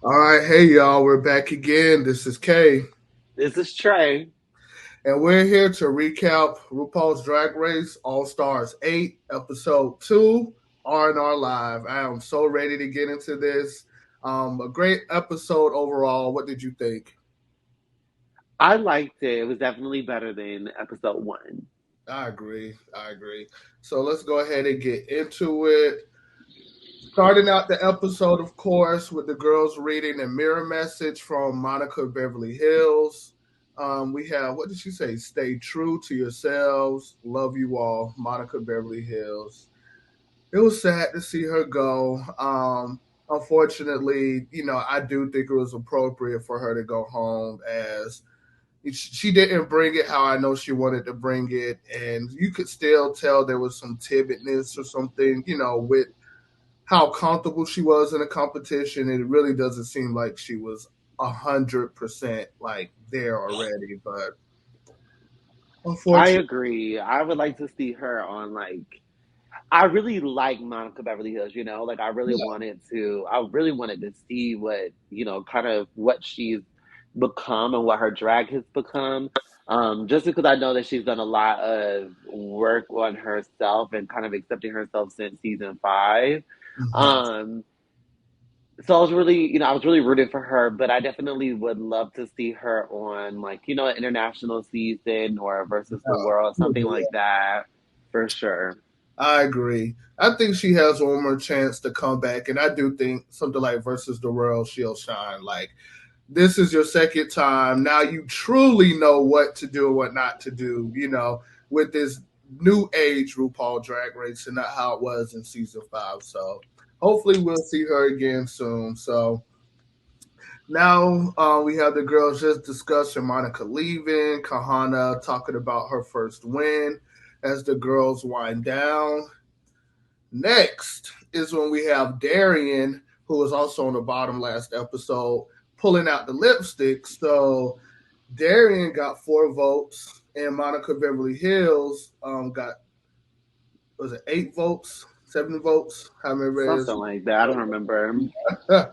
All right, hey y'all, we're back again. This is Kay, This is Trey. and we're here to recap RuPaul's Drag Race All Stars 8, Episode 2, R&R Live. I am so ready to get into this. A great episode overall. What did you think? I liked it. It was definitely better than episode one. I agree. I agree. So let's go ahead and get into it. Starting out the episode, of course, with the girls reading a mirror message from Monica Beverly Hills. We have, what did she say? Stay true to yourselves. Love you all. Monica Beverly Hills. It was sad to see her go. Unfortunately, I do think it was appropriate for her to go home as she didn't bring it how I know she wanted to bring it. And you could still tell there was some timidness or something, with how comfortable she was in a competition. It really doesn't seem like she was 100% like there already. But I unfortunately, agree. I would like to see her on I really like Monica Beverly Hills, yeah, I really wanted to see what, kind of what she's become and what her drag has become. Just because I know that she's done a lot of work on herself and kind of accepting herself since season five. mhm. Um, So I was really rooting for her, but I definitely would love to see her on an international season or versus the world, something like that, for sure. I agree. I think she has one more chance to come back, and I do think something like versus the world, she'll shine. Like this is your second time. Now you truly know what to do and what not to do. With this new age RuPaul Drag Race and not how it was in season 5. So hopefully we'll see her again soon. So now we have the girls just discussing Monica leaving, Kahana talking about her first win as the girls wind down. Next is when we have Darian, who was also on the bottom last episode, pulling out the lipstick. So Darian got 4 votes, and Monica Beverly Hills got, was it 8 votes, 7 votes? How many Something is? like that. I don't remember. Can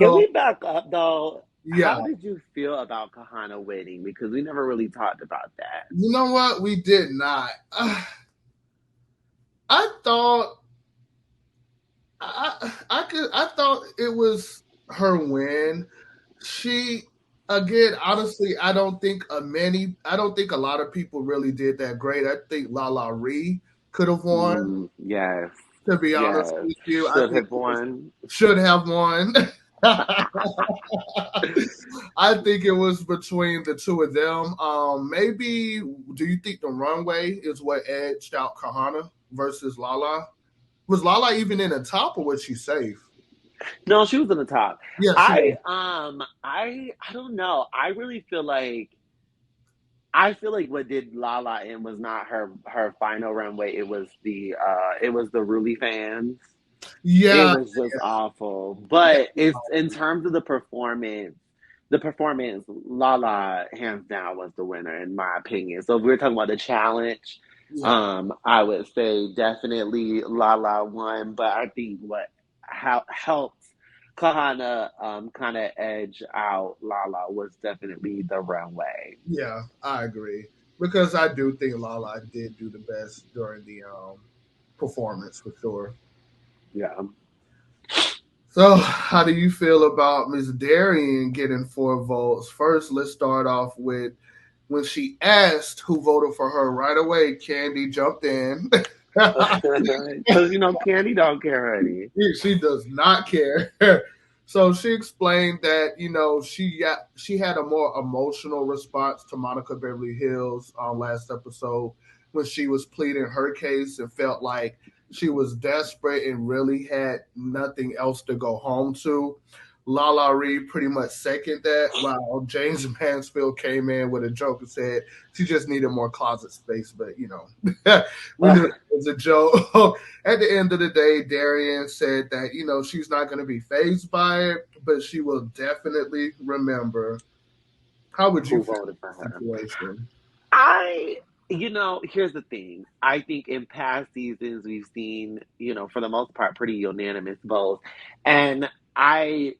So we back up though? yeah, How did you feel about Kahana winning? Because we never really talked about that. you know what? We did not. I thought I thought it was her win. She again, honestly, I don't think a lot of people really did that great. I think Lala Ree could have won. Yes, To be honest yes, with you, I should think have it was, won. should have won. I think it was between the two of them. Maybe do you think the runway is what edged out Kahana versus Lala? Was Lala even in the top or was she safe? No, she was in the top. Yeah, she I was. um I don't know. I feel like what did Lala in was not her final runway. It was the Ruby fans. It Yeah, was just awful. yeah, But it's in terms of the performance, Lala hands down was the winner in my opinion. So if we're talking about the challenge, yeah. I would say definitely Lala won. But I think what how helped Kahana kind of edge out Lala was definitely the runway. Yeah, I agree because I do think Lala did do the best during the performance for sure. Yeah. So, how do you feel about Miss Darian getting 4 votes? First, let's start off with when she asked who voted for her right away. Candy jumped in. Because Candy don't care, honey. She does not care. So she explained that she had a more emotional response to Monica Beverly Hills last episode when she was pleading her case and felt like she was desperate and really had nothing else to go home to. Lala Reed pretty much seconded that, while James Mansfield came in with a joke and said she just needed more closet space. But we knew it was a joke. At the end of the day, Darian said that, she's not going to be phased by it, but she will definitely remember. How would you Who feel voted for in her? the situation? Here's the thing. I think in past seasons we've seen, for the most part, pretty unanimous votes. And I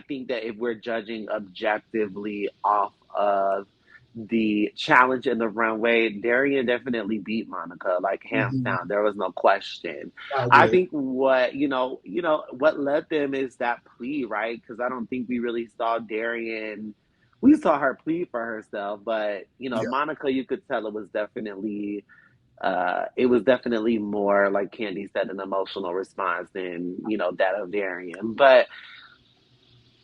think that if we're judging objectively off of the challenge in the runway, Darian definitely beat Monica, like hands Mhm. down. There was no question. I I agree. think what led them is that plea, right? Because I don't think we really saw Darian. We saw her plead for herself, but Yeah. Monica, you could tell it was definitely more like Candy said, an emotional response than that of Darian. But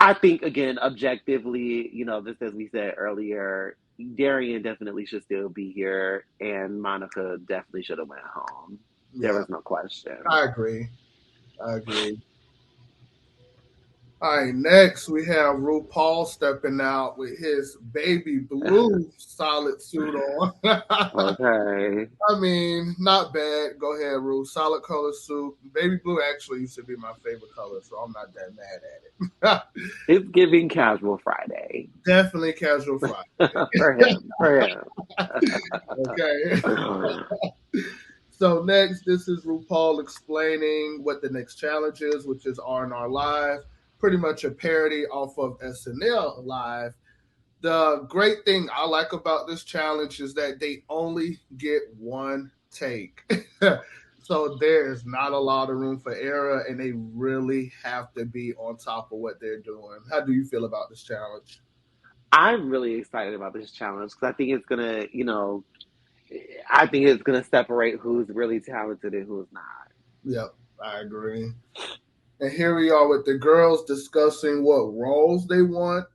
I think again, objectively, just as we said earlier, Darian definitely should still be here, and Monica definitely should have went home. There Yeah. was no question. I agree. I agree. All right, next we have RuPaul stepping out with his baby blue solid suit on. Okay. I mean, not bad. Go ahead, Ru. Solid color suit. Baby blue actually used to be my favorite color, so I'm not that mad at it. It's giving casual Friday. Definitely casual Friday. For him. For him. Okay. So next, this is RuPaul explaining what the next challenge is, which is R&R Live. Pretty much a parody off of SNL Live. The great thing I like about this challenge is that they only get one take. So there is not a lot of room for error, and they really have to be on top of what they're doing. How do you feel about this challenge? I'm really excited about this challenge because I think it's gonna separate who's really talented and who's not. Yep, I agree. And here we are with the girls discussing what roles they want.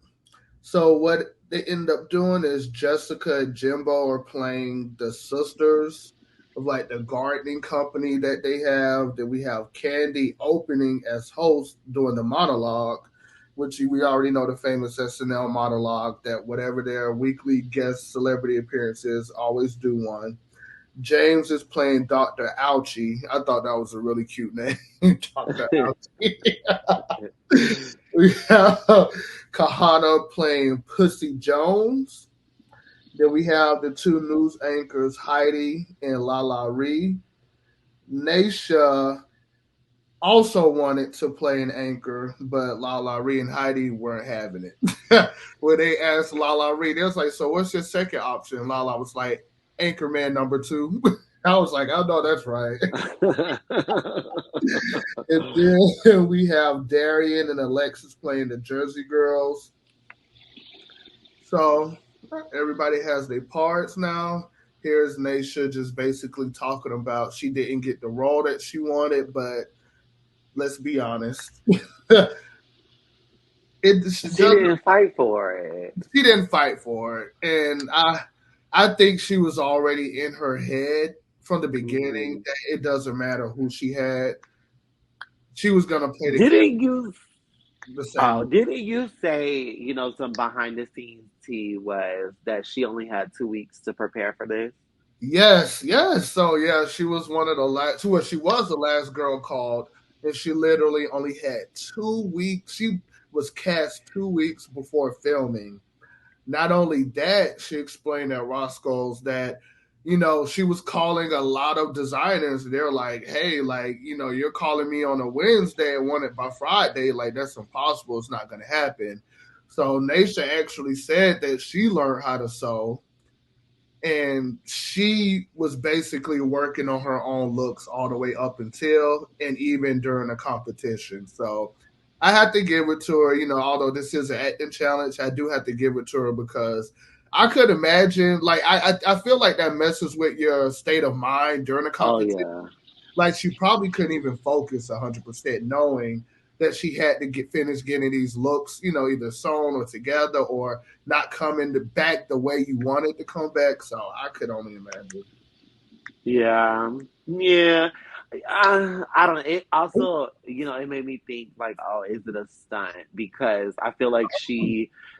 So what they end up doing is Jessica and Jimbo are playing the sisters of like the gardening company that they have. Then we have Candy opening as host doing the monologue, which we already know the famous SNL monologue that whatever their weekly guest celebrity appearances always do one. James is playing Dr. Ouchie. I thought that was a really cute name, Dr. Ouchie. We have Kahana playing Pussy Jones. Then we have the two news anchors, Heidi and Lala Ree. Naisha also wanted to play an anchor, but Lala Ree and Heidi weren't having it. When they asked Lala Ree, they was like, "So what's your second option?" Lala was like, "Anchorman number two." I was like, "I know that's right." And then we have Darian and Alexis playing the Jersey Girls. So everybody has their parts now. Here's Naisha just basically talking about she didn't get the role that she wanted, but let's be honest, she She doesn't. didn't fight for it. She didn't fight for it, and I think she was already in her head from the beginning Mhm. that it doesn't matter who she had. She was gonna play the character Didn't you? the same Oh, way. didn't you say some behind the scenes tea was that she only had 2 weeks to prepare for this? Yes, yes. So yeah, she was one of the last. Well, she was the last girl called, and she literally only had 2 weeks. She was cast 2 weeks before filming. Not only that, she explained at Roscoe's that she was calling a lot of designers. They're like, "Hey, like you're calling me on a Wednesday and want it by Friday. Like that's impossible. It's not going to happen." So Naisha actually said that she learned how to sew and she was basically working on her own looks all the way up until and even during the competition. So I have to give it to her. Although this is an acting challenge, I do have to give it to her because I could imagine, like, I feel like that messes with your state of mind during the Oh competition. yeah. Like she probably couldn't even focus 100%, knowing that she had to get finished getting these looks, either sewn or together or not coming back the way you wanted to come back. So I could only imagine. Yeah. Yeah. I don't know. It also, it made me think like, oh, is it a stunt? Because I feel like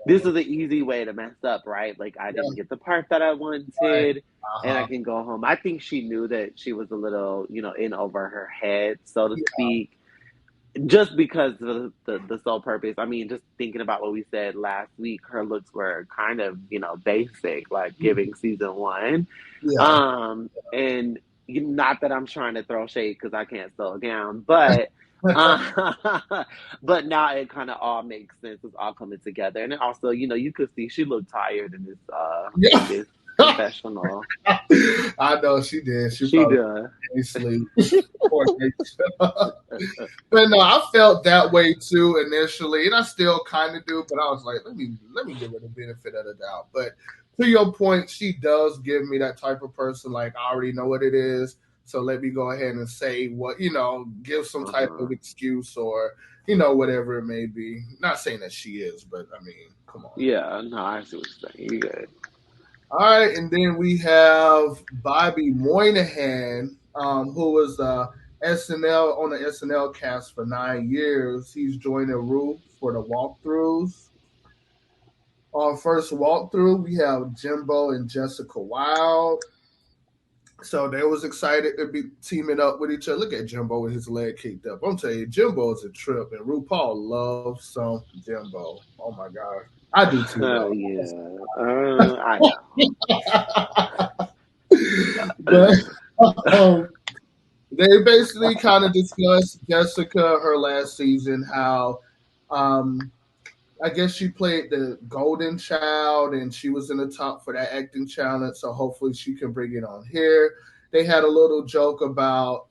this is an easy way to mess up, right? Like I Yeah, didn't get the part that I right. wanted and I Uh-huh. can go home. I think she knew that she was a little, in over her head, so to Yeah. speak, just because of the sole purpose. I mean, just thinking about what we said last week, her looks were kind of, basic, like giving season one. Yeah. And not that I'm trying to throw shade because I can't sew a gown, but But now it kind of all makes sense. It's all coming together, and then also, you could see she looked tired in Yeah. this confessional. I know she did. She She probably did. didn't sleep. Poor Nisha. But no, I felt that way too initially, and I still kind of do. But I was like, let me give her the benefit of the doubt. But to your point, she does give me that type of person. Like I already know what it is, so let me go ahead and say what give some type of Uh-huh. excuse or whatever it may be. Not saying that she is, but I mean, come on. Yeah, no, I see what you're saying. You good. All right, and then we have Bobby Moynihan, who was SNL on the SNL cast for 9 years. He's joining Ru for the walkthroughs. On first walkthrough, we have Jimbo and Jessica Wilde. So they was excited to be teaming up with each other. Look at Jimbo with his leg kicked up. I'm telling you, Jimbo is a trip, and RuPaul loves some Jimbo. Oh my gosh, I do too, Yeah, I know. though. But um, they basically kind of discussed Jessica her last season, how um, I guess she played the golden child and she was in the top for that acting challenge. So hopefully she can bring it on here. They had a little joke about,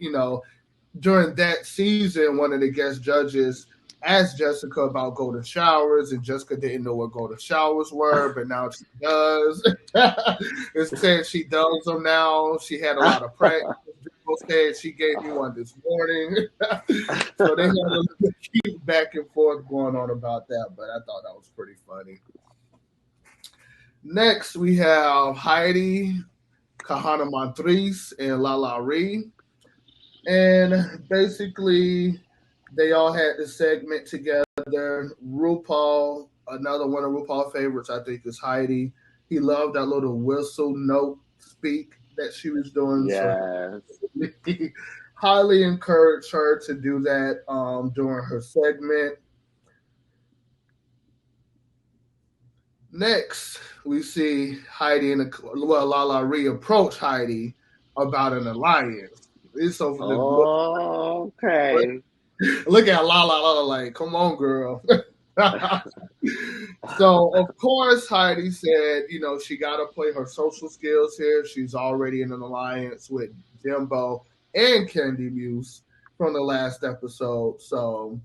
during that season, one of the guest judges asked Jessica about golden showers, and Jessica didn't know what golden showers were, but now she does. It said she does them now. She had a lot of practice. Jimbo said she gave me one this morning. So they had a little cute back and forth going on about that, but I thought that was pretty funny. Next, we have Heidi, Kahana Montrese, and Lala Ree. And basically, they all had this segment together. RuPaul, another one of RuPaul favorites, I think, is Heidi. He loved that little whistle note speak that she was doing. So Yes. he highly encouraged her to do that during her segment. Next, we see Heidi Lala Ree approach Heidi about an alliance. It's so Okay. look at Lala like, come on, girl. So of course Heidi said, she got to play her social skills here. She's already in an alliance with Jimbo and Candy Muse from the last episode. So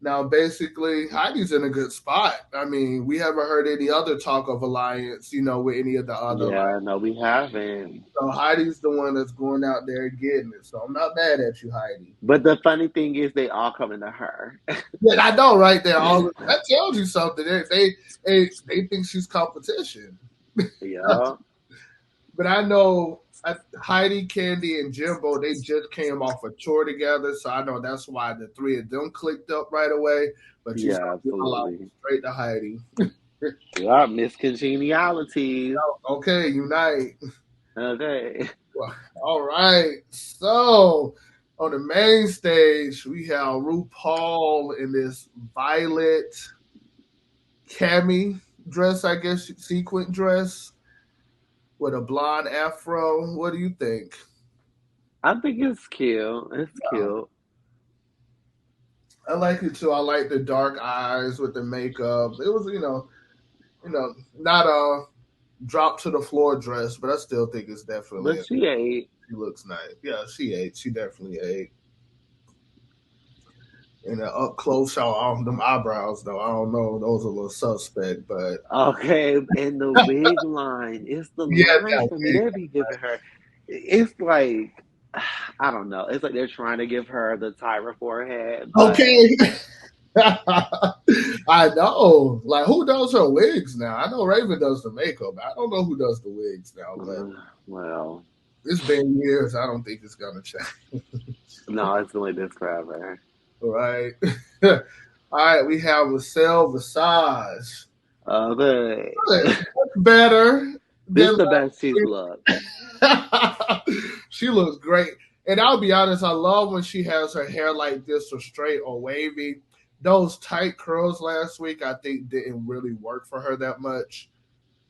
now, basically, Heidi's in a good spot. I mean, we haven't heard any other talk of alliance, with any of the other Yeah, alliance. no, we haven't. So Heidi's the one that's going out there and getting it. So I'm not mad at you, Heidi. But the funny thing is, they all coming to her. Yeah, I know, right there. All that tells you something. They think she's competition. Yeah, But I know Heidi, Candy, and Jimbo, they just came off a tour together. So I know that's why the three of them clicked up right away. But you saw yeah, absolutely. straight to Heidi. Yeah, Miss Congenialities. Okay, unite. Okay. Well, all right. So on the main stage, we have RuPaul in this violet cami dress, I guess, sequin dress with a blonde afro. What do you think? I think it's cute. It's cute. I like it too. I like the dark eyes with the makeup. It was, not a drop to the floor dress, but I still think it's definitely. But she ate. She looks nice. Yeah, she ate. She definitely ate. And up close shot on them eyebrows, though. I don't know. Those are a little suspect, but Okay, and the wig line. It's the yeah, line that for me. wig. They be giving her. It's like, I don't know. It's like they're trying to give her the Tyra forehead, but Okay. I know. Like, who does her wigs now? I know Raven does the makeup. I don't know who does the wigs now, but well, it's been years. I don't think it's gonna change. no, it's been like this forever. All right. All right. We have Marcel Visage. Okay, Better this than the best she's looked. she looks great. And I'll be honest, I love when she has her hair like this or straight or wavy. Those tight curls last week, I think, didn't really work for her that much.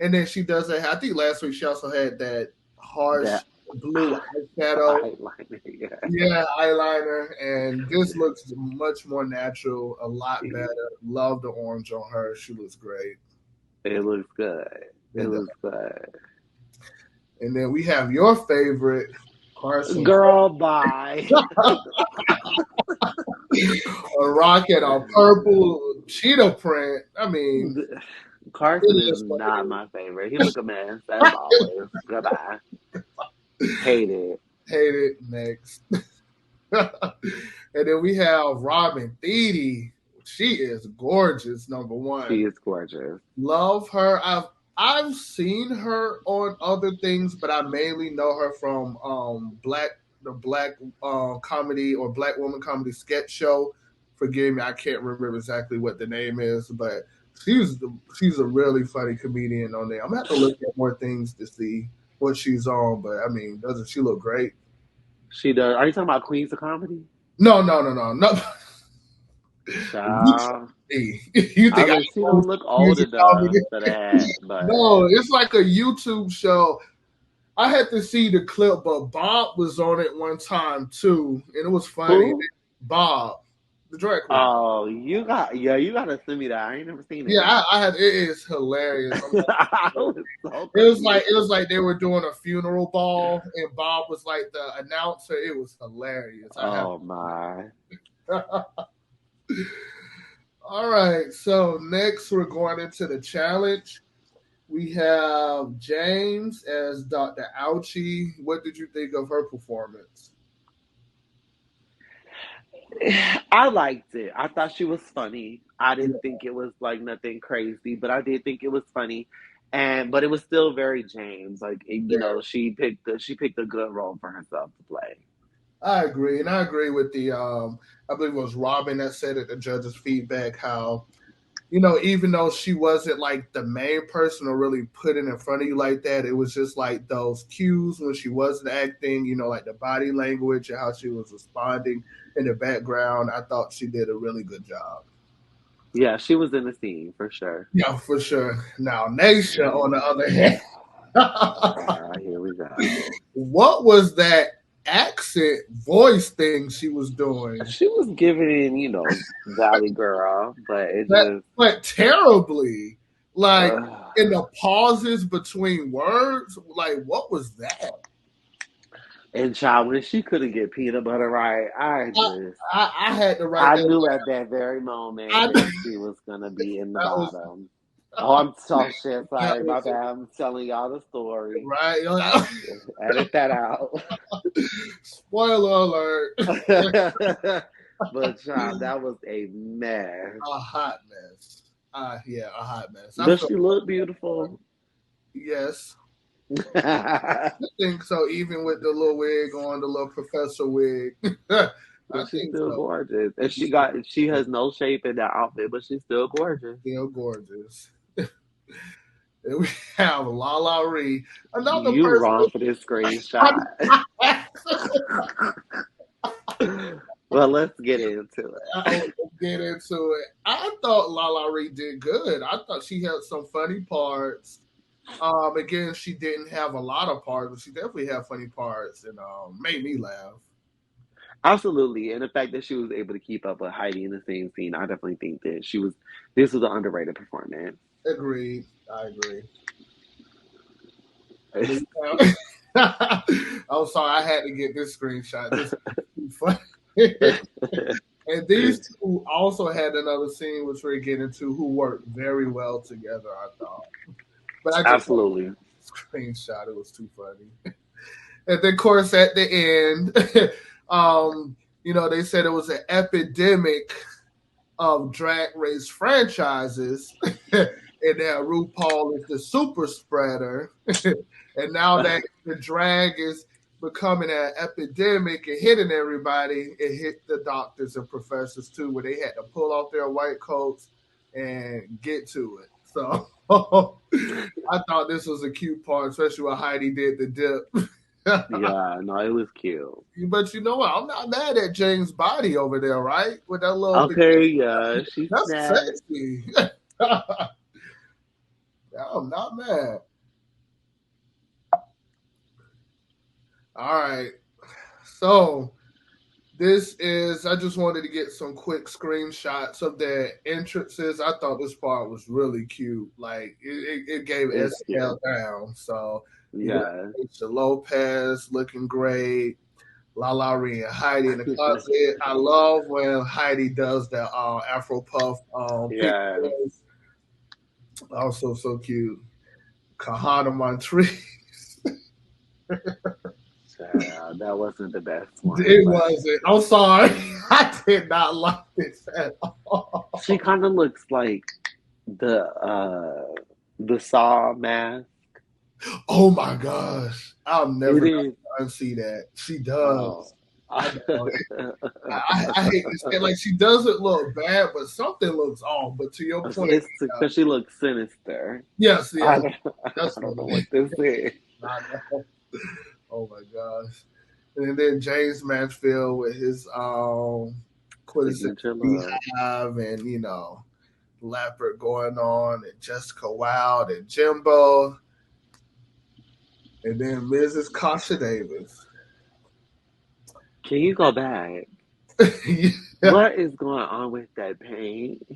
And then she does that. I think last week she also had that harsh That blue eyeshadow. Eyeliner, yeah. Yeah, eyeliner, and this looks much more natural, a lot better. Love the orange on her. She looks great. It looks good. It It does. looks good. And then we have your favorite, Carson, Girl, bye. a rocket, a purple cheetah print. I mean, Carson it is is what not it my favorite. He look a mess as always. Goodbye. is. Hate it. Hate it. Next. And then we have Robin Thede. She is gorgeous, number one. She is gorgeous. Love her. I've seen her on other things, but I mainly know her from the black comedy or black woman comedy sketch show. Forgive me, I can't remember exactly what the name is, but she's she's a really funny comedian on there. I'm gonna have to look at more things to see what she's on, but I mean, doesn't she look great? She does. Are you talking about Queens of Comedy? No, no, no, no, no. You Child. you I think I was like, she know don't look old music enough comedy? for that, No, but it's like a YouTube show. I had to see the clip, but Bob was on it one time too, and it was funny. who? Bob, the drag queen. Oh, you gotta send me that. I ain't never seen Yeah, it. I had. It is hilarious. I was so It was confused. like they were doing a funeral ball, and Bob was like the announcer. It was hilarious. I have. Oh my. All right, so next we're going into the challenge. We have James as Dr. Ouchie. What did you think of her performance? I liked it. I thought she was funny. I Yeah, didn't think it was like nothing crazy, but I did think it was funny. And but it was still very James. Like she picked a good role for herself to play. I agree, and I agree with the. I believe it was Robin that said at the judges' feedback how even though she wasn't like the main person to really put it in front of you like that, it was just like those cues when she wasn't acting. Like the body language and how she was responding in the background. I thought she did a really good job. Yeah, she was in the scene for sure. Yeah, for sure. Now, Nation, on the other hand, Here we go. what was that accent voice thing she was doing? She was giving, Valley Girl, but it That just went terribly. Like uh, in the pauses between words, like what was that? and child when she couldn't get peanut butter right, I, I had to write I that. knew at that very moment I, that she was gonna be in the that was bottom. Oh, I'm so shit. that Sorry, my was bad. I'm telling y'all the story. right. Edit that out. Spoiler alert. But child, that was a mess. A hot mess. Yeah, a hot mess. I Does felt she look beautiful? yes. But I think so. Even with the little wig on, the little professor wig, I she's think still so. gorgeous. And she has no shape in that outfit, but she's still gorgeous. Still gorgeous. And we have Lala Ree, another You person. wrong for this I, screenshot. Well, let's get into it. I'll get into it. I thought Lala Ree did good. I thought she had some funny parts. Again, she didn't have a lot of parts, but she definitely had funny parts and made me laugh. Absolutely. And the fact that she was able to keep up with Heidi in the same scene, I definitely think that this was an underrated performance. Agreed. I agree. And then, I'm sorry, I had to get this screenshot. This is too funny. And these two also had another scene which we're getting to who worked very well together, I thought. But I just had Absolutely. a screenshot. It was too funny. And then, of course, at the end, they said it was an epidemic of drag race franchises. And that RuPaul is the super spreader. And now that the drag is becoming an epidemic and hitting everybody, it hit the doctors and professors too, where they had to pull off their white coats and get to it. So I thought this was a cute part, especially when Heidi did the dip. Yeah, no, it was cute. But you know what? I'm not mad at James' body over there, right? With that little bikini. Okay, yeah, she That's snapped. sexy. I'm not mad. All right. So this is. I just wanted to get some quick screenshots of their entrances. I thought this part was really cute. Like it gave It's cute. SNL down. So you got Yeah. Aisha Lopez looking great. Lala Ree and Heidi in the closet. I love when Heidi does that Afro puff Yeah. pigtails. Also so cute. Kahana Montree. Child, that wasn't the best one, It but wasn't. I'm sorry. I did not like this at she all. kind of looks like the Saw mask. Oh my gosh. I'll It never is. unsee that. She Oh. does. I know. I hate to say like she doesn't look bad, but something looks off. But to your point, It's because she looks sinister. yes, I yes, don't, that's I what don't know it what this is. is. I know. Oh my gosh. And then James Mansfield with his quintessential Signature look. beehive and Leopard going on and Jessica Wilde and Jimbo. And then Mrs. Kasha Davis. Can you go back? Yeah. What is going on with that paint?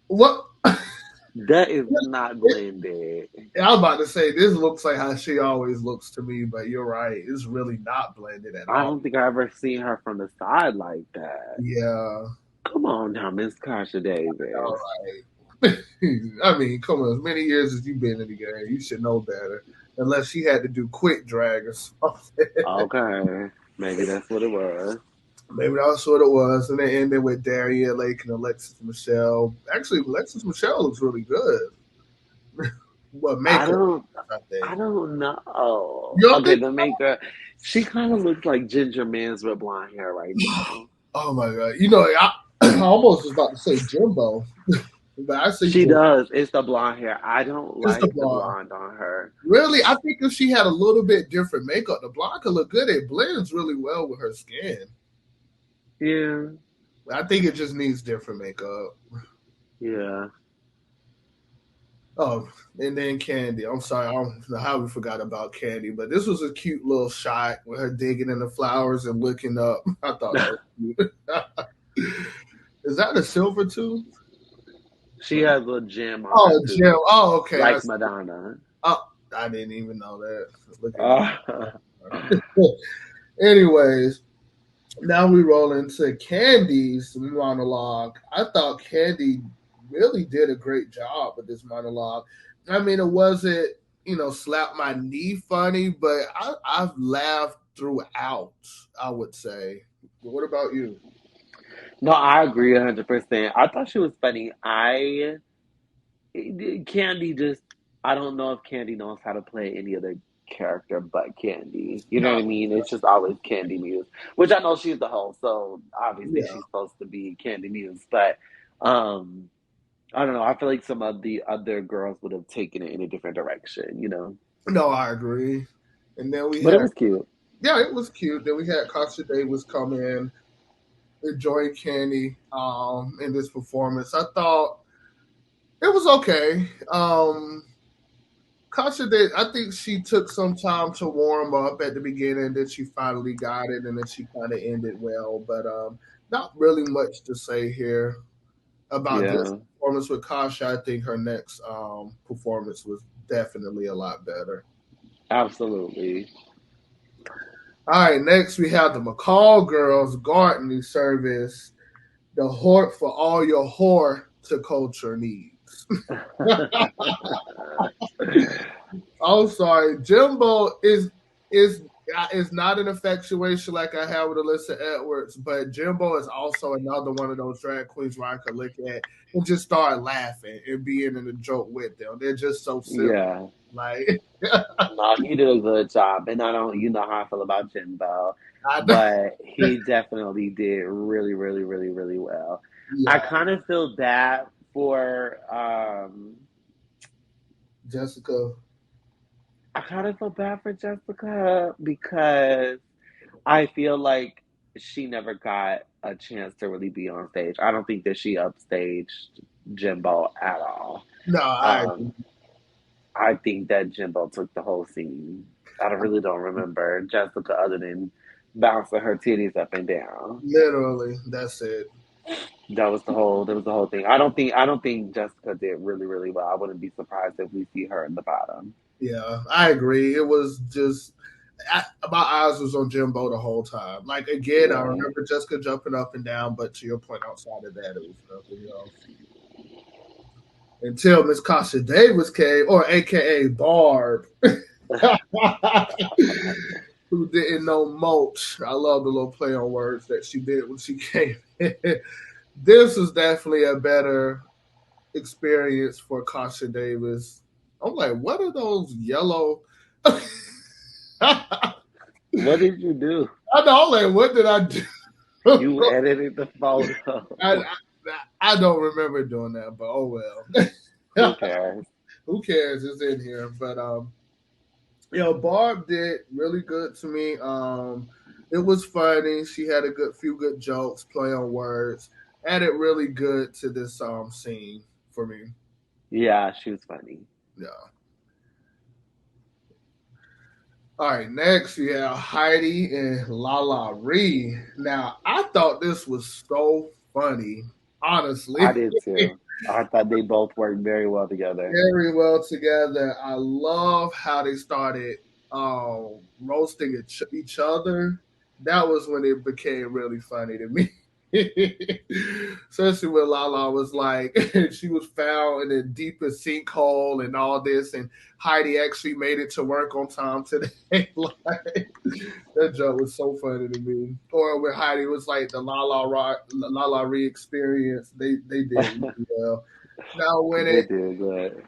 What That is not blended. I was about to say this looks like how she always looks to me, but you're right. It's really not blended at I all. don't think I ever seen her from the side like that. Yeah. Come on now, Miss Kasha All Davis. right. I mean, come on, as many years as you've been in the game, you should know better. Unless she had to do quick drag or something. Okay, maybe that's what it was. Maybe that's what it was. And then ended with Daria Lake and Alexis Michelle. Actually, Alexis Michelle looks really good. What I makeup, don't, I I think. don't know. You don't Okay, think the maker, she kind of looks like Ginger Min's with blonde hair right now. Oh my god! I almost was about to say Jimbo, but I see She Jimbo. does. It's the blonde hair. I don't It's the like the blonde. blonde on her. Really, I think if she had a little bit different makeup, the blonde could look good. It blends really well with her skin. Yeah, I think it just needs different makeup. yeah. Oh, and then Candy. I'm sorry, I don't know how we forgot about Candy, but this was a cute little shot with her digging in the flowers and looking up. I thought that was cute. Is that a silver tooth? She has a gem on her Oh, Jim. tooth, Oh, okay. like Madonna. I didn't even know that. Look at Uh, me. Anyways, now we roll into Candy's monologue. I thought Candy really did a great job with this monologue. I mean, it wasn't, slap my knee funny, but I've laughed throughout, I would say. What about you? no, I agree 100%. I thought she was funny. Candy just, I don't know if Candy knows how to play any other character but Candy. You know No, what I mean? It's just always Candy Muse, which I know she's the host, so obviously yeah. she's supposed to be Candy Muse. But um, I don't know. I feel like some of the other girls would have taken it in a different direction, you know? No, I agree. And then we But it had, was cute. yeah, it was cute. Then we had Kasha Davis come in, enjoy Candy in this performance. I thought it was okay. Kasha did. I think she took some time to warm up at the beginning. Then she finally got it, and then she kind of ended well. But not really much to say here about this Yeah, performance with Kasha. I think her next performance was definitely a lot better. absolutely. All right, next we have the McCall girls gardening service, the whore for all your horticulture needs. I'm sorry, Jimbo is not an infatuation like I have with Alyssa Edwards, but Jimbo is also another one of those drag queens where I could look at and just start laughing and being in a joke with them. They're just so silly. Yeah. Like No, he did a good job, and I don't, you know how I feel about Jimbo, I but he definitely did really, really, really, really well. I yeah, kind of feel bad for, Jessica. I kind of feel bad for Jessica because I feel like she never got a chance to really be on stage. I don't think that she upstaged Jimbo at all. No, I Um, I think that Jimbo took the whole scene. I really don't remember Jessica other than bouncing her titties up and down. Literally, that's it. That was the whole thing. I don't think Jessica did really, really well. I wouldn't be surprised if we see her in the bottom. Yeah, I agree. It was just my eyes was on Jimbo the whole time. Like again, I Right. remember Jessica jumping up and down, but to your point, outside of that, it was nothing else. Until Miss Kasha Davis came, or AKA Barb, who didn't know mulch. I love the little play on words that she did when she came in. This was definitely a better experience for Kasha Davis. I'm like, what are those yellow? I What did you do? know, like, what did I do? You edited the photo. I, I don't remember doing that, but oh Who well. cares? Who cares? It's in here. But Barb did really good to me. It was funny. She had a few good jokes, play on words, added really good to this scene for me. Yeah, she was funny. Yeah. All right, next we have Heidi and Lala Ree. Now, I thought this was so funny, I honestly. did too. I thought they both worked very well together. Very well together. I love how they started roasting each other. That was when it became really funny to me. Especially when Lala was like, she was found in the deepest sinkhole and all this, and Heidi actually made it to work on time today. Like, that joke was so funny to me. Or when Heidi was like the Lala Ree experience, they did really well. Now They did good.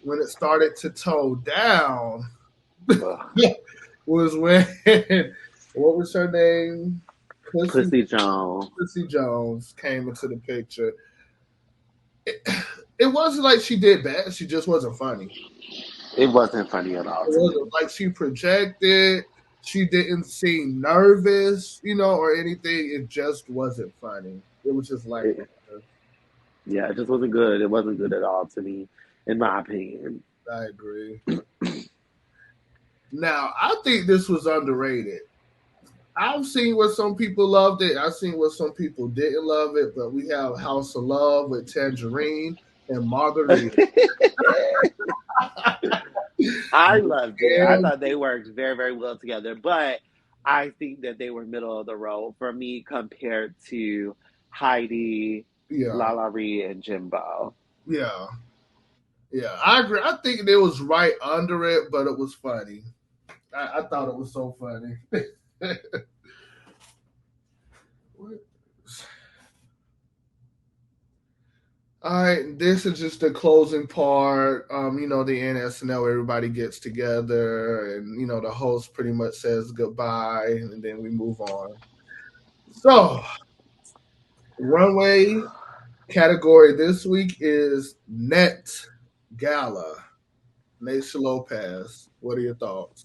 when it started to toe down Ugh. was when what was her name? Pussy Pussy Jones. Pussy Jones came into the picture. It, it wasn't like she did bad. She just wasn't funny. It wasn't funny at It all to me. wasn't like she projected. She didn't seem nervous, or anything. It just wasn't funny. It was just like, It, yeah, it just wasn't good. It wasn't good at all to me, in my opinion. I agree. Now, I think this was underrated. I've seen where some people loved it. I've seen where some people didn't love it, but we have House of Love with Tangerine and Margarita. I loved it. I And thought they worked very, very well together, but I think that they were middle of the road for me compared to Heidi, yeah, Lala Ree, and Jimbo. yeah, yeah. I agree. I think it was right under it, but it was funny. I thought it was so funny. All right, this is just the closing part. The NSNL, everybody gets together, and the host pretty much says goodbye, and then we move on. So, runway category this week is Net Gala. Naisha Lopez. What are your thoughts?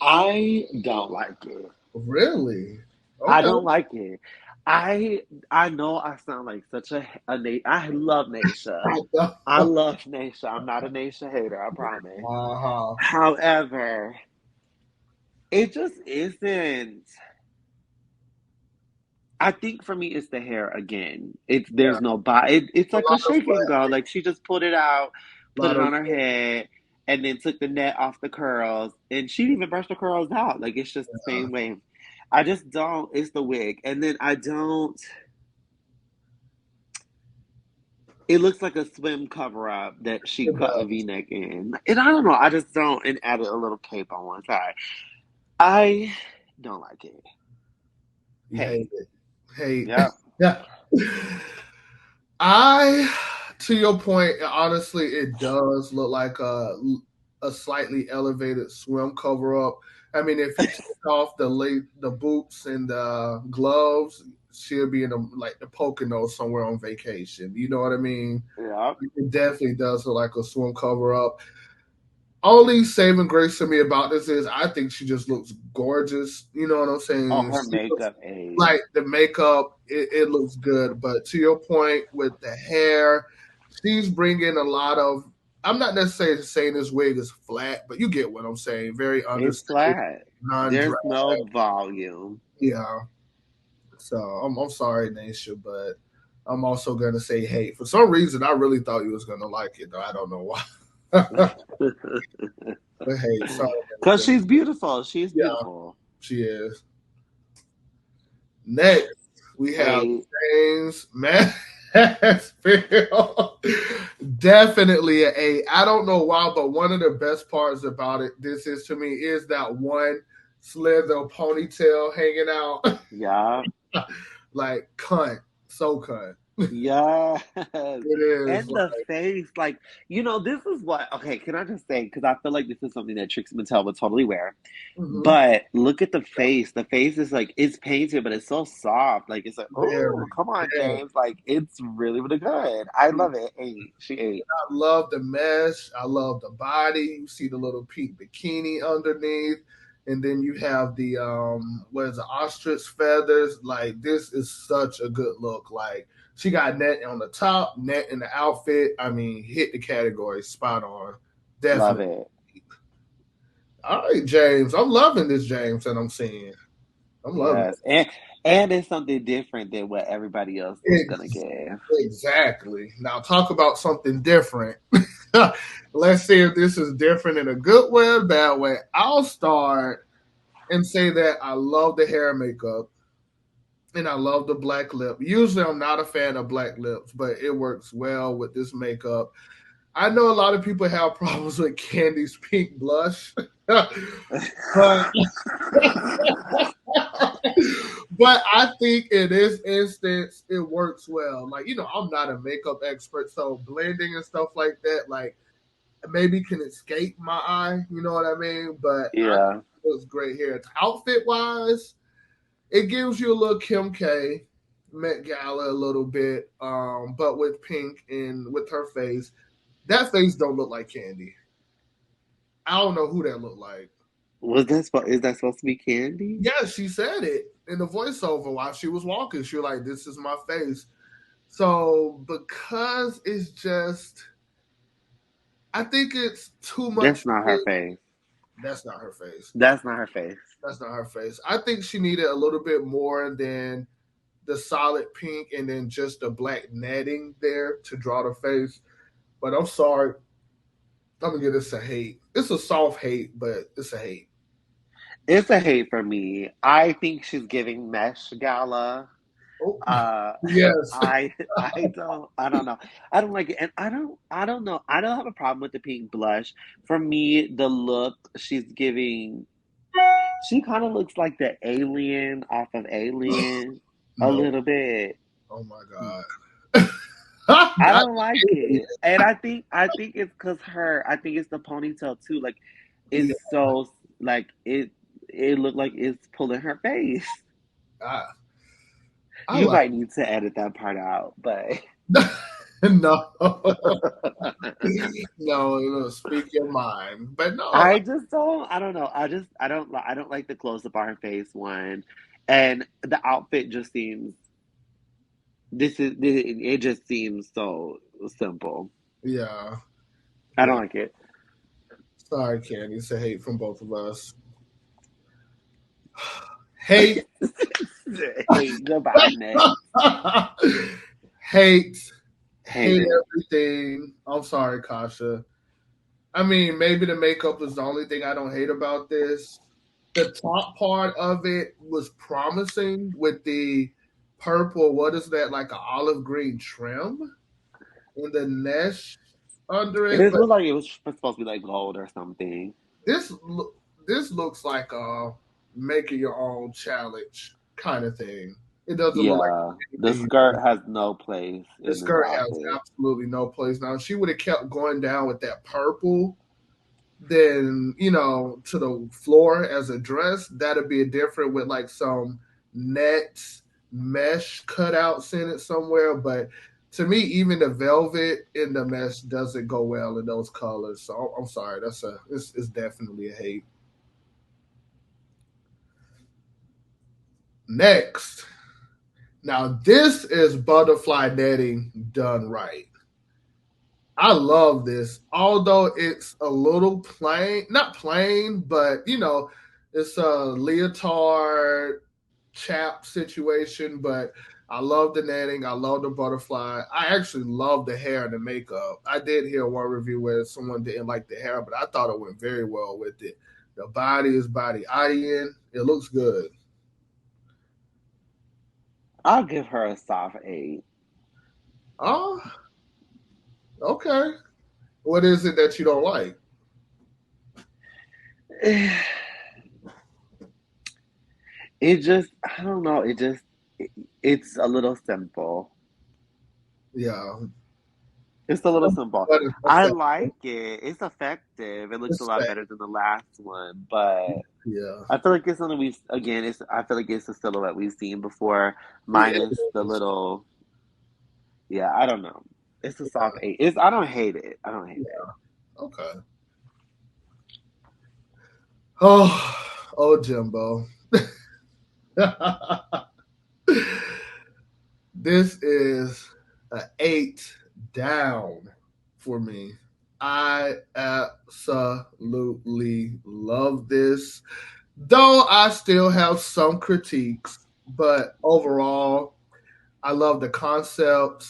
I don't like it. Really? I Okay. don't like it. I know I sound like such I love Naisha. I love Naisha. I'm not a Naisha hater, I promise. Uh-huh. However, it just isn't. I think for me, it's the hair again. Yeah. There's no body. It's A like a lot of shaking flash, girl. Like she just pulled it out, a put lot it of on her head, and then took the net off the curls. And she didn't even brush the curls out. Like it's just the same way. I just don't. It's the wig, and then I don't. It looks like a swim cover up that she it cut a does. V neck in, and I don't know. I just don't. And added a little cape on one side. I don't like it. You Hey, hate it. Hate. yep. Yeah. I, to your point, honestly, it does look like a slightly elevated swim cover up. I mean, if you take off the boots and the gloves, she'll be in the Poconos somewhere on vacation. You know what I mean? Yep. It definitely does look like a swim cover up. Only saving grace to me about this is I think she just looks gorgeous. You know what I'm Oh, saying? her She looks makeup aid. like the makeup, it looks good. But to your point with the hair, she's bringing a lot of. I'm not necessarily saying this wig is flat, but you get what I'm saying. Very It's understated, flat. non-drag. There's no volume. Yeah. So I'm sorry, Nisha, but I'm also gonna say hate. For some reason, I really thought you was gonna like it, though. I don't know why. But hey, sorry, Cause Nisha. she's beautiful. She's Yeah, beautiful. she is. Next, we have Hey, James Mansfield. Definitely an A. I don't know why, but one of the best parts about it, this is to me, is that one slither ponytail hanging out. yeah. Like cunt. So cunt. Yes. It is And like the face, like, this is what, okay, can I just say, because I feel like this is something that Trixie Mattel would totally wear. mhm. But look at the face. The face is like, it's painted, but it's so soft. Like, it's like, oh, Very, come on, very. James. Like, it's really, really good. I love it. Eight. She ate. I love the mesh. I love the body. You see the little pink bikini underneath. And then you have the what is it, ostrich feathers. Like this is such a good look. Like she got net on the top, net in the outfit. I mean, hit the category spot on. Love Definitely. it. All right, James. I'm loving this James that I'm seeing. I'm loving Yes. And it's something different than what everybody else is it. gonna give. Exactly. Now talk about something different. Let's see if this is different in a good way or bad way. I'll start and say that I love the hair and makeup and I love the black lip. Usually I'm not a fan of black lips, but it works well with this makeup. I know a lot of people have problems with Candy's pink blush. but but I think in this instance it works well. Like, I'm not a makeup expert, so blending and stuff like that, like maybe can escape my eye, you know what I mean? But I think Yeah. it was great here. Outfit wise, it gives you a little Kim K, Met Gala a little bit, but with pink and with her face. That face don't look like Candy. I don't know who that looked like. Is that supposed to be Candy? Yeah, she said it in the voiceover while she was walking. She was like, "This is my face." So because it's just, I think it's too That's much not her pink. face. That's not her face. That's not her face. That's not her face. I think she needed a little bit more than the solid pink and then just the black netting there to draw the face. But I'm sorry. I'm gonna give this a hate. It's a soft hate, but it's a hate. It's a hate for me. I think she's giving Mesh Gala. Oh, Uh, yes. I don't know. I don't like it, and I don't know. I don't have a problem with the pink blush. For me, the look she's giving, she kind of looks like the alien off of Alien a No. little bit. Oh my God. I I don't like it, and I think it's because her. I think it's the ponytail too. Like yeah, it's so like it looked like it's pulling her face. I, I You like might need to edit that part out, but no. No, speak your mind. But no, I just don't. I don't know. I don't like the close up on her face one, and the outfit just seems. It just seems so simple. yeah. I Yeah. don't like it. Sorry, Candy. It's a hate from both of us. Hate. Hey, goodbye, next. hate. Hate Hate it. everything. I'm sorry, Kasha. I mean, maybe the makeup is the only thing I don't hate about this. The top part of it was promising with the purple, what is that, like an olive green trim and the mesh under It it. just But looked like it was supposed to be like gold or something. this this looks like a make it your own challenge kind of thing. It doesn't look like Yeah, the anything. skirt has no place The in this skirt has outfit. absolutely no place now. If she would have kept going down with that purple, then to the floor as a dress, that'd be a different with like some net mesh cutouts in it somewhere. But to me, even the velvet in the mesh doesn't go well in those colors. So I'm sorry, it's definitely a hate. Next, now this is butterfly netting done right. I love this. Although it's a little plain, not plain, but it's a leotard chap situation, but I love the netting. I love the butterfly. I actually love the hair and the makeup. I did hear one review where someone didn't like the hair, but I thought it went very well with it. The body is body Adian. It looks good. I'll give her a soft 8. Oh, okay. What is it that you don't like? It just, I don't know. It's a little simple. Yeah. It's a little simple. But it's I effective. like it. It's effective. It looks a It's lot fake. better than the last one, but Yeah. I feel like it's something we again. It's I feel like it's a silhouette we've seen before, Yeah, minus it the is. little. Yeah, I don't know. It's a soft Yeah. 8. It's I don't hate it. I don't hate it. Yeah. Okay. Oh, oh, Jimbo. This is an 8 down for me. I absolutely love this. Though I still have some critiques, but overall, I love the concept.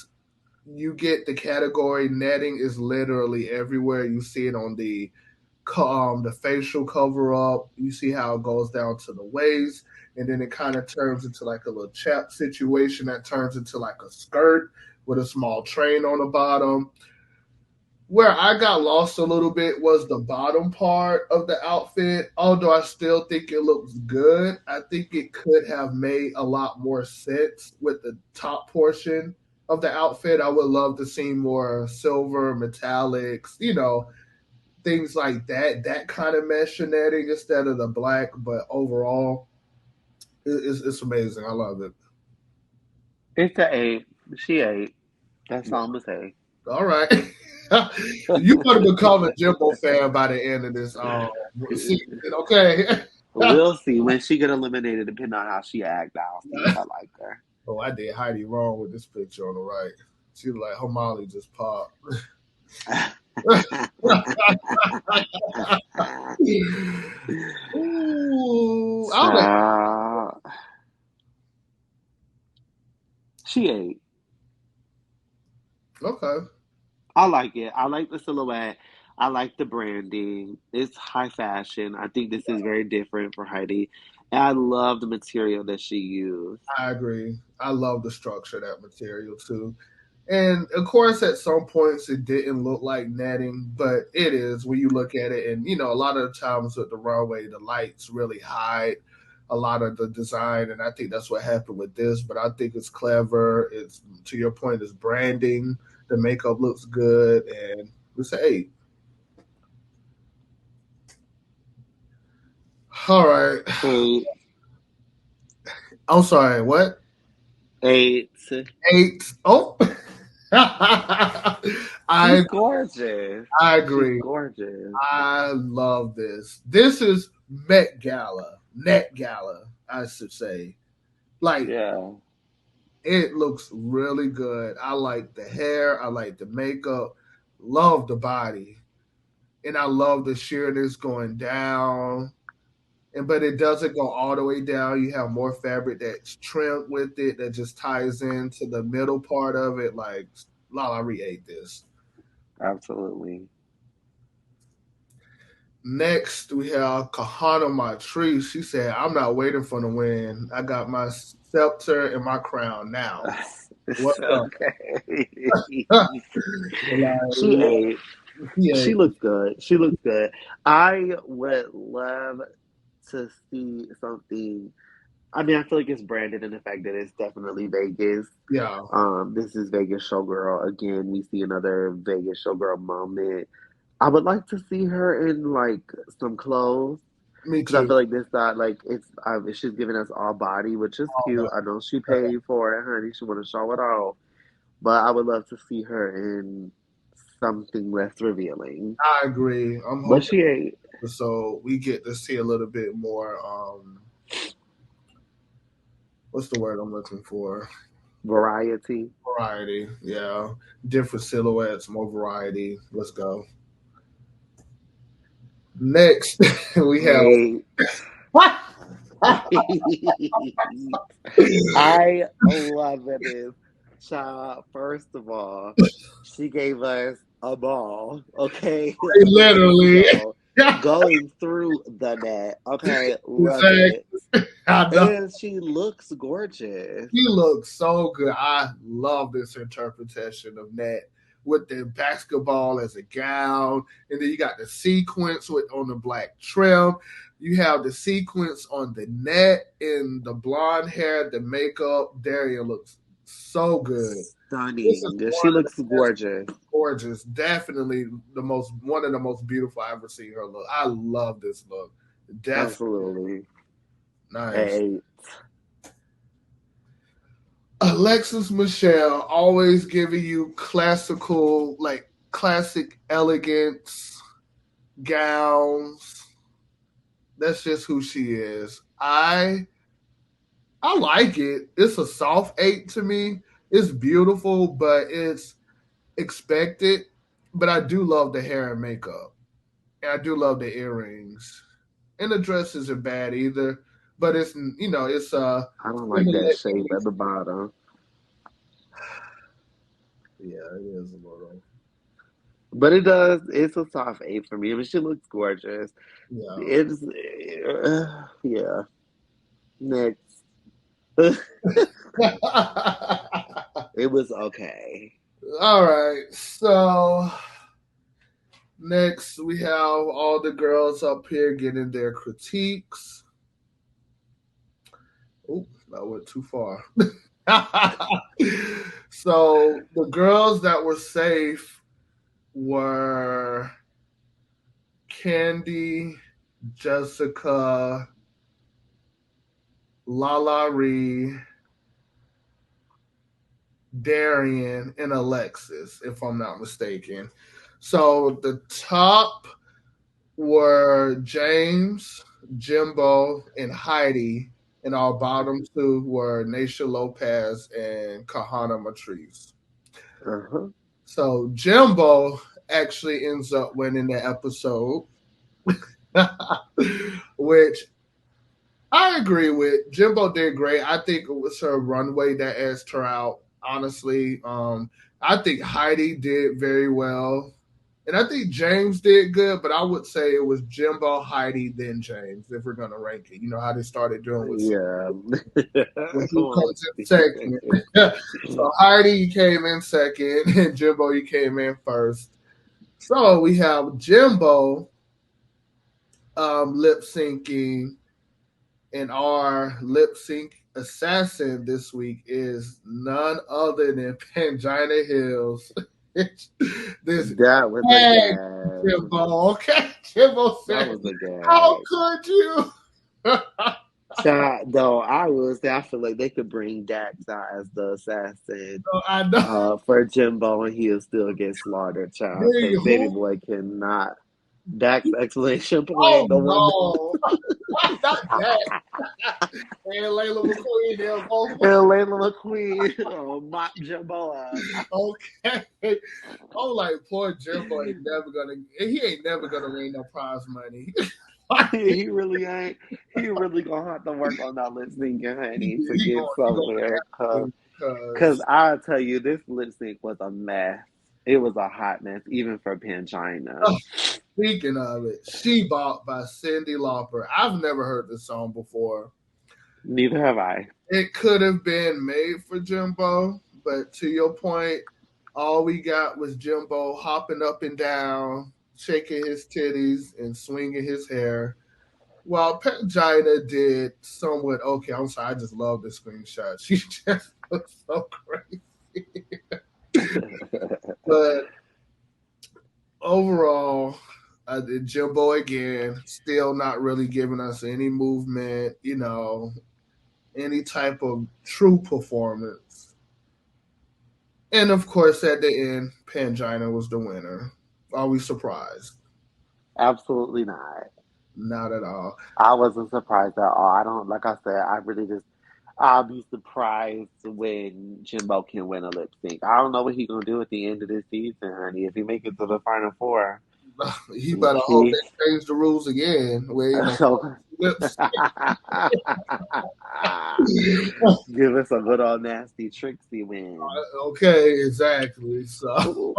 You get the category netting is literally everywhere. You see it on the facial cover up. You see how it goes down to the waist, and then it kind of turns into like a little chap situation that turns into like a skirt with a small train on the bottom. Where I got lost a little bit was the bottom part of the outfit. Although I still think it looks good, I think it could have made a lot more sense with the top portion of the outfit. I would love to see more silver, metallics, things like that kind of mesh and netting instead of the black. But overall, it's amazing. I love it. It's a 8. She 8. That's all I'm gonna say. All right. You're going to become a Jimbo fan by the end of this season, okay? We'll see when she get eliminated. Depending on how she act, I'll see if I like her. Oh, I did Heidi wrong with this picture on the right. She was like, her Molly just popped. Ooh, I'll let. So she 8. Okay. I like it. I like the silhouette. I like the branding. It's high fashion. I think this is very different for Heidi. And I love the material that she used. I agree. I love the structure of that material too. And of course, at some points, it didn't look like netting, but it is when you look at it. And, a lot of the times with the runway, the lights really hide a lot of the design. And I think that's what happened with this. But I think it's clever. It's, to your point, it's branding. The makeup looks good. And it's an 8. All right. 8. I'm sorry. What? 8. 8. Oh. She's I gorgeous. I She's agree. gorgeous. I love this. This is Met Gala, I should say. Like, Yeah. it looks really good. I like the hair. I like the makeup. Love the body. And I love the sheerness going down. But it doesn't go all the way down. You have more fabric that's trimmed with it that just ties into the middle part of it. Like, Lala re-ate this. Absolutely. Next, we have Kahana Matrice. She said, I'm not waiting for the win. I got my scepter and my crown now. It's What's up? okay. She Like, ate. yeah, She looks good. She looks good. I would love to see something. I mean, I feel like it's branded in the fact that it's definitely Vegas. yeah, This is Vegas Showgirl. Again, we see another Vegas Showgirl moment. I would like to see her in like some clothes me because I too. feel like this not like she's giving us all body, which is All cute. that. I know she paid for it, honey. She want to show it off, but I would love to see her in something less revealing. I agree. I'm But hoping she ain't. so we get to see a little bit more. What's the word I'm looking for? Variety. Variety, yeah. Different silhouettes, more variety. Let's go. Next, we have. Hey. I love this child. First of all, she gave us a ball. Okay, Literally. going through the net. Okay, love Exactly. it. I know. And she looks gorgeous. He looks so good. I love this interpretation of Nat with the basketball as a gown, and then you got the sequence with on the black trim. You have the sequence on the net and the blonde hair, the makeup. Darian looks so good. This is Stunning. She one of the looks best, gorgeous. gorgeous. Definitely the most one of the most beautiful I ever seen her look. I love this look. Definitely Absolutely. nice. Hey, Alexis Michelle always giving you classical, like classic elegance gowns. That's just who she is. I like it. It's a soft eight to me. It's beautiful, but it's expected. But I do love the hair and makeup, and I do love the earrings. And the dress isn't bad either. But it's it's I don't like that similar. shape at the bottom. Yeah, it is a little. But it does. It's a soft eight for me. I mean, she looks gorgeous. Yeah. It's yeah. Next, it was okay. All right. So next we have all the girls up here getting their critiques. Oh, I went too far. So the girls that were safe were Candy, Jessica, Lala Ree, Darian, and Alexis, if I'm not mistaken. So the top were James, Jimbo, and Heidi, and our bottom two were Naisha Lopez and Kahana Matrice. Uh-huh. So Jimbo actually ends up winning the episode, which I agree with. Jimbo did great. I think it was her runway that asked her out. Honestly, I think Heidi did very well. And I think James did good, but I would say it was Jimbo, Heidi, then James, if we're going to rank it. You know how they started doing with Yeah. who comes in second. So Heidi, you came in second, and Jimbo, you came in first. So we have Jimbo lip syncing, and our lip sync assassin this week is none other than Pangina Hills. This That was a hey, gag. Jimbo. Okay, Jimbo That said, was a "How gag. could you?" Child, though, I feel like they could bring Dax out as the assassin I know. for Jimbo and he'll still get slaughtered, child, Hey, because Baby who? Boy cannot. Dax explanation Oh point, the one no, not that. And Layla McQueen, they're both and Layla McQueen mop Jimbo up. okay. I'm like, poor Jimbo ain't never gonna. He ain't never gonna win no prize money. He really ain't. He really gonna have to work on that lip sync, honey, to he get gonna somewhere. have to Cause because I'll tell you, this lip sync was a mess. It was a hot mess, even for Pangina. speaking of it, She Bought by Cyndi Lauper. I've never heard this song before. Neither have I. It could have been made for Jimbo, but to your point, all we got was Jimbo hopping up and down, shaking his titties and swinging his hair. While Pangina did somewhat okay. I'm sorry, I just love the screenshot. She just looks so crazy. But overall, Jimbo again, still not really giving us any movement, any type of true performance. And of course, at the end, Pangina was the winner. Are we surprised? Absolutely not. Not at all. I wasn't surprised at all. I don't, like I said, I really just, I'll be surprised when Jimbo can win a lip sync. I don't know what he's gonna do at the end of this season, honey. If he make it to the final four, He better hope he they change the rules again. We ain't no so lips. give us a good old nasty Trixie win. Okay, exactly. So Ooh.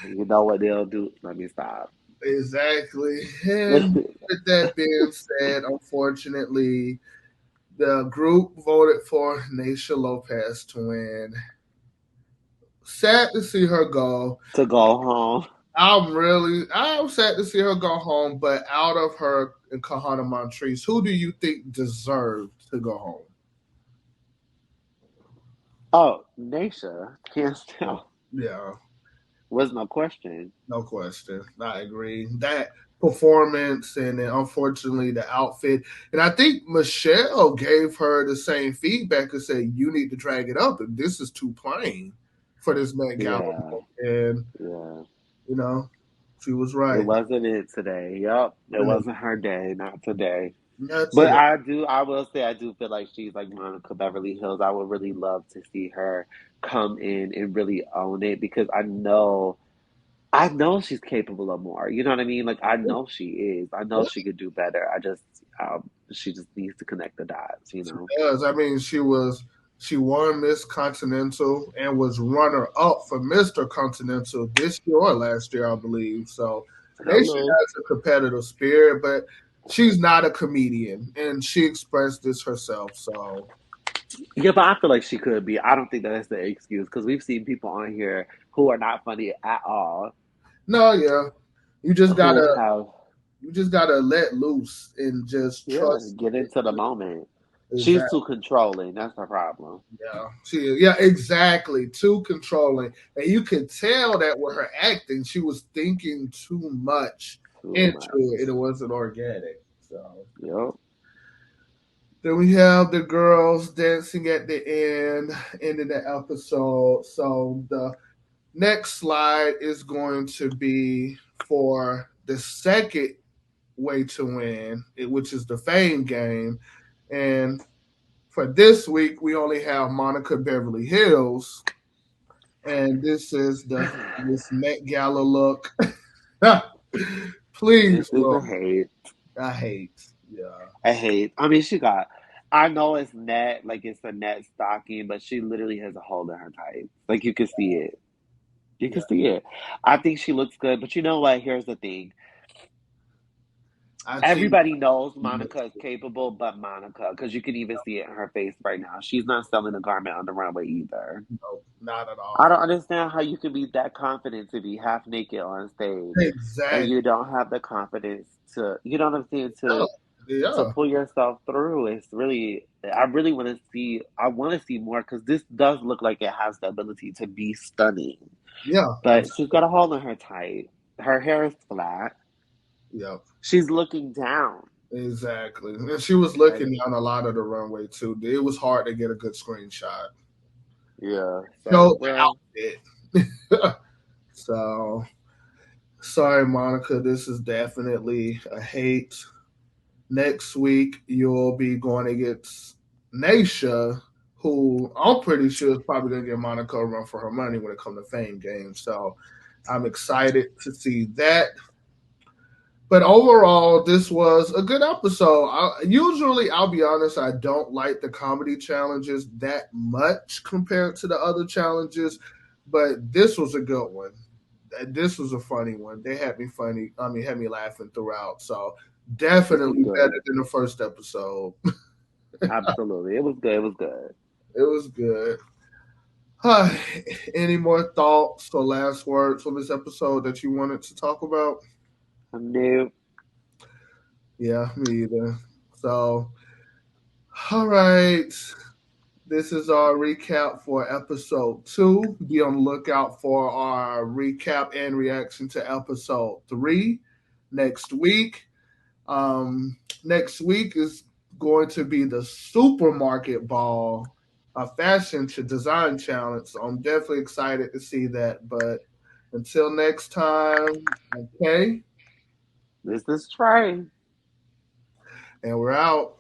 You know what they'll do? Let me stop. exactly. And with that being said, unfortunately, the group voted for Naisha Lopez to win. Sad to see her go. To go home. I'm sad to see her go home, but out of her and Kahana Montrese, who do you think deserved to go home? Oh, Naisha, hands down, Yeah, was no question. no question. I agree. That performance and then unfortunately the outfit. And I think Michelle gave her the same feedback and said, you need to drag it up. And this is too plain for this Met Gala. Yeah, And, yeah. you know, she was It right. wasn't it today. Yep, it wasn't her day. Not today. Not But today. I will say, I do feel like she's like Monica Beverly Hills. I would really love to see her come in and really own it because I know she's capable of more. You know what I mean? Like I know she is. I know she could do better. She just needs to connect the dots. You She know. does. I mean, she won Miss Continental and was runner up for Mr. Continental this year or last year, I believe. So Nation Hello. has a competitive spirit, but she's not a comedian, and she expressed this herself. So Yeah, but I feel like she could be. I don't think that that's the excuse because we've seen people on here who are not funny at all, no, yeah, you just who gotta have you just gotta let loose and just yeah, trust. get into the moment. She's Exactly. too controlling. That's her problem. Yeah, exactly. Too controlling. And you could tell that with her acting, she was thinking too much Too into it and it much. wasn't organic. So Yep. then we have the girls dancing at the end of the episode. So the next slide is going to be for the second way to win, which is the fame game. And for this week, we only have Monica Beverly Hills, and this is the this Met Gala look. Please, This is a Lord, hate. I hate. Yeah, I hate. I mean, she got. I know it's net, like it's a net stocking, but she literally has a hole in her tights. Like you can see it. You yeah. can see it. I think she looks good, but you know what? Here's the thing. I see. Everybody knows Monica is capable, but Monica, because you can even see it in her face right now. She's not selling a garment on the runway either. No, not at I don't all. understand how you can be that confident to be half naked on stage and Exactly. you don't have the confidence to, you know what I'm saying, Yeah, to yeah, pull yourself through. It's really, I really I want to see more because this does look like it has the ability to be stunning. yeah. But she's got a hole in her tight. Her hair is flat. Yeah, She's looking down. exactly. And she was Like, looking down a lot of the runway too. It was hard to get a good screenshot. yeah. So, Show well, the outfit. So sorry, Monica. This is definitely a hate. Next week, you'll be going against Naisha, who I'm pretty sure is probably going to give Monica a run for her money when it comes to Fame Games. So I'm excited to see that. But overall, this was a good episode. Usually, I'll be honest, I don't like the comedy challenges that much compared to the other challenges, but this was a good one. This was a funny one. They had me funny. I mean, had me laughing throughout. So this was definitely better good. than the first episode. Absolutely. It was good. It was good. It was good. Huh. Any more thoughts or last words on this episode that you wanted to talk about? I knew. Yeah, me either. So, all right. This is our recap for episode 2. Be on the lookout for our recap and reaction to episode 3 next week. Next week is going to be the supermarket ball, a fashion to design challenge. So I'm definitely excited to see that. But until next time, okay, This is Trey. and we're out.